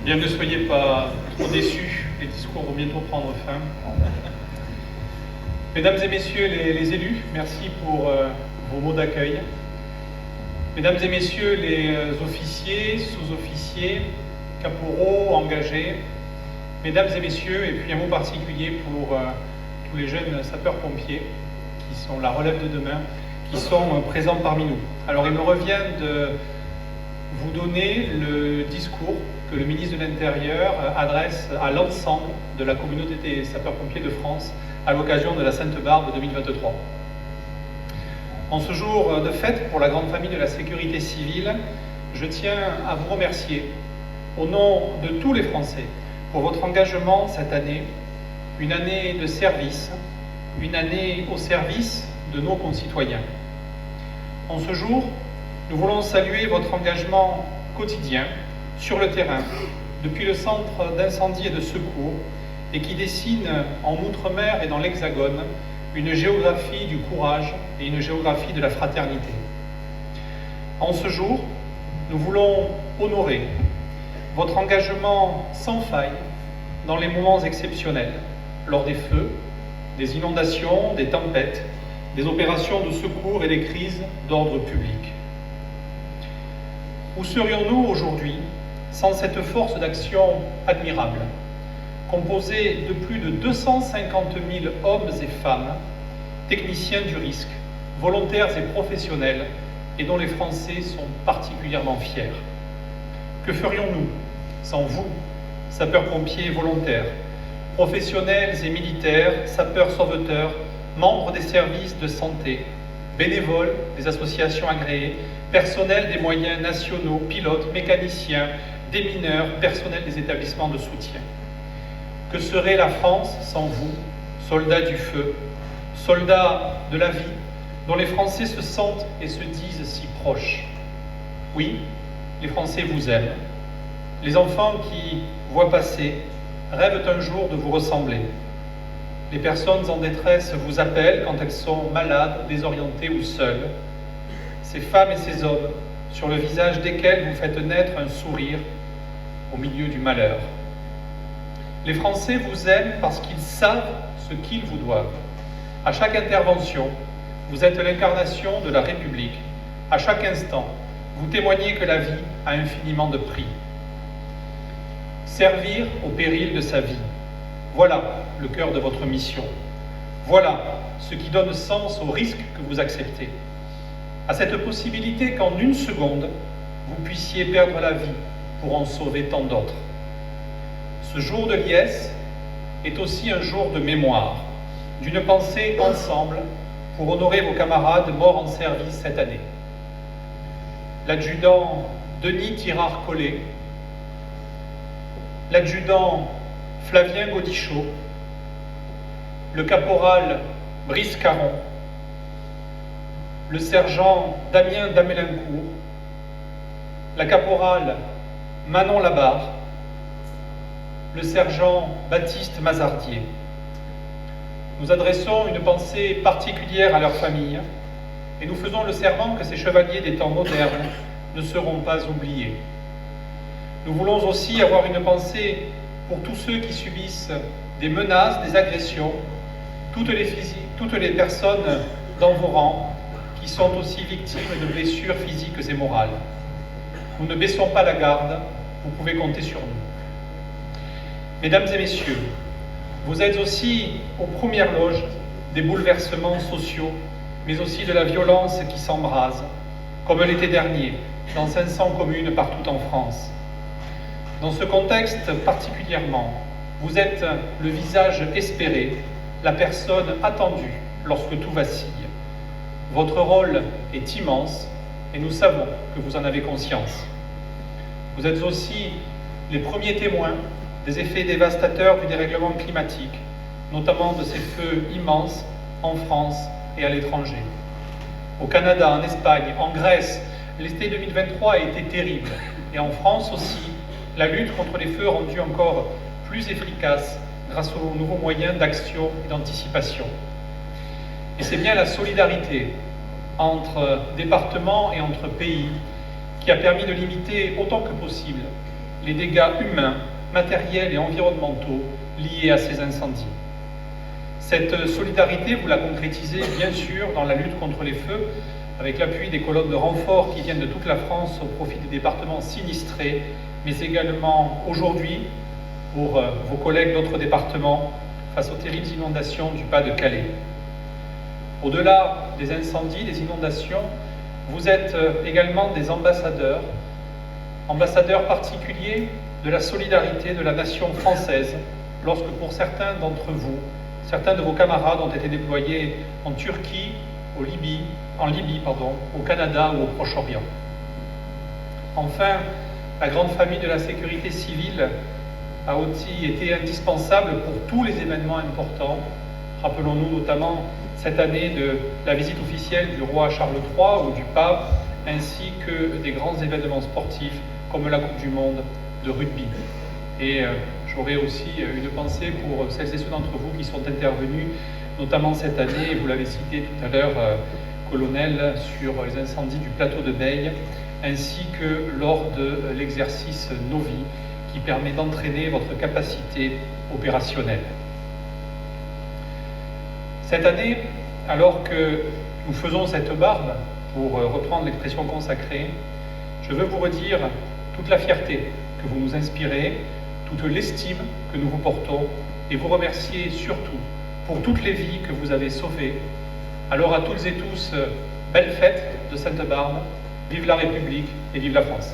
Bien que ne soyez pas trop déçus, les discours vont bientôt prendre fin. Mesdames et messieurs les élus, merci pour vos mots d'accueil. Mesdames et messieurs les officiers, sous-officiers, caporaux, engagés, mesdames et messieurs, et puis un mot particulier pour tous les jeunes sapeurs-pompiers qui sont la relève de demain, qui sont présents parmi nous. Alors il me revient de vous donner le discours que le ministre de l'Intérieur adresse à l'ensemble de la communauté des sapeurs-pompiers de France à l'occasion de la Sainte-Barbe 2023. En ce jour de fête pour la grande famille de la sécurité civile, je tiens à vous remercier au nom de tous les Français pour votre engagement cette année, une année de service, une année au service de nos concitoyens. En ce jour, nous voulons saluer votre engagement quotidien sur le terrain, depuis le centre d'incendie et de secours, et qui dessine en Outre-mer et dans l'Hexagone une géographie du courage et une géographie de la fraternité. En ce jour, nous voulons honorer votre engagement sans faille dans les moments exceptionnels, lors des feux, des inondations, des tempêtes, des opérations de secours et des crises d'ordre public. Où serions-nous aujourd'hui sans cette force d'action admirable, composée de plus de 250 000 hommes et femmes, techniciens du risque, volontaires et professionnels, et dont les Français sont particulièrement fiers? Que ferions-nous sans vous, sapeurs-pompiers volontaires, professionnels et militaires, sapeurs-sauveteurs, membres des services de santé, bénévoles des associations agréées, personnel des moyens nationaux, pilotes, mécaniciens, démineurs, personnel des établissements de soutien? Que serait la France sans vous, soldats du feu, soldats de la vie, dont les Français se sentent et se disent si proches? Oui, les Français vous aiment. Les enfants qui voient passer rêvent un jour de vous ressembler. Les personnes en détresse vous appellent quand elles sont malades, désorientées ou seules. Ces femmes et ces hommes, sur le visage desquels vous faites naître un sourire au milieu du malheur. Les Français vous aiment parce qu'ils savent ce qu'ils vous doivent. À chaque intervention, vous êtes l'incarnation de la République. À chaque instant, vous témoignez que la vie a infiniment de prix. Servir au péril de sa vie. Voilà le cœur de votre mission. Voilà ce qui donne sens au risque que vous acceptez. À cette possibilité qu'en une seconde, vous puissiez perdre la vie pour en sauver tant d'autres. Ce jour de liesse est aussi un jour de mémoire, d'une pensée ensemble pour honorer vos camarades morts en service cette année. L'adjudant Denis Tirard-Collet, l'adjudant Flavien Gaudichaud, le caporal Brice Caron, le sergent Damien Damelincourt, la caporale Manon Labarre, le sergent Baptiste Mazardier. Nous adressons une pensée particulière à leurs familles et nous faisons le serment que ces chevaliers des temps modernes ne seront pas oubliés. Nous voulons aussi avoir une pensée pour tous ceux qui subissent des menaces, des agressions, toutes les personnes dans vos rangs qui sont aussi victimes de blessures physiques et morales. Nous ne baissons pas la garde, vous pouvez compter sur nous. Mesdames et messieurs, vous êtes aussi aux premières loges des bouleversements sociaux, mais aussi de la violence qui s'embrase, comme l'été dernier, dans 500 communes partout en France. Dans ce contexte particulièrement, vous êtes le visage espéré, la personne attendue lorsque tout vacille. Votre rôle est immense et nous savons que vous en avez conscience. Vous êtes aussi les premiers témoins des effets dévastateurs du dérèglement climatique, notamment de ces feux immenses en France et à l'étranger. Au Canada, en Espagne, en Grèce, l'été 2023 a été terrible. Et en France aussi, la lutte contre les feux rendue encore plus efficace grâce aux nouveaux moyens d'action et d'anticipation. Et c'est bien la solidarité entre départements et entre pays qui a permis de limiter autant que possible les dégâts humains, matériels et environnementaux liés à ces incendies. Cette solidarité, vous la concrétisez bien sûr dans la lutte contre les feux, avec l'appui des colonnes de renfort qui viennent de toute la France au profit des départements sinistrés, mais également aujourd'hui pour vos collègues d'autres départements face aux terribles inondations du Pas-de-Calais. Au-delà des incendies, des inondations, vous êtes également des ambassadeurs particuliers de la solidarité de la nation française, lorsque pour certains d'entre vous, certains de vos camarades ont été déployés en Turquie, en Libye, au Canada ou au Proche-Orient. Enfin, la grande famille de la sécurité civile a aussi été indispensable pour tous les événements importants. Rappelons-nous notamment cette année de la visite officielle du roi Charles III ou du pape, ainsi que des grands événements sportifs comme la Coupe du Monde de rugby. Et j'aurais aussi une pensée pour celles et ceux d'entre vous qui sont intervenus, notamment cette année, vous l'avez cité tout à l'heure, colonel, sur les incendies du plateau de Beille, ainsi que lors de l'exercice Novi, qui permet d'entraîner votre capacité opérationnelle. Cette année, alors que nous faisons cette barbe, pour reprendre l'expression consacrée, je veux vous redire toute la fierté que vous nous inspirez, toute l'estime que nous vous portons, et vous remercier surtout pour toutes les vies que vous avez sauvées. Alors à toutes et tous, belle fête de Sainte-Barbe, vive la République et vive la France.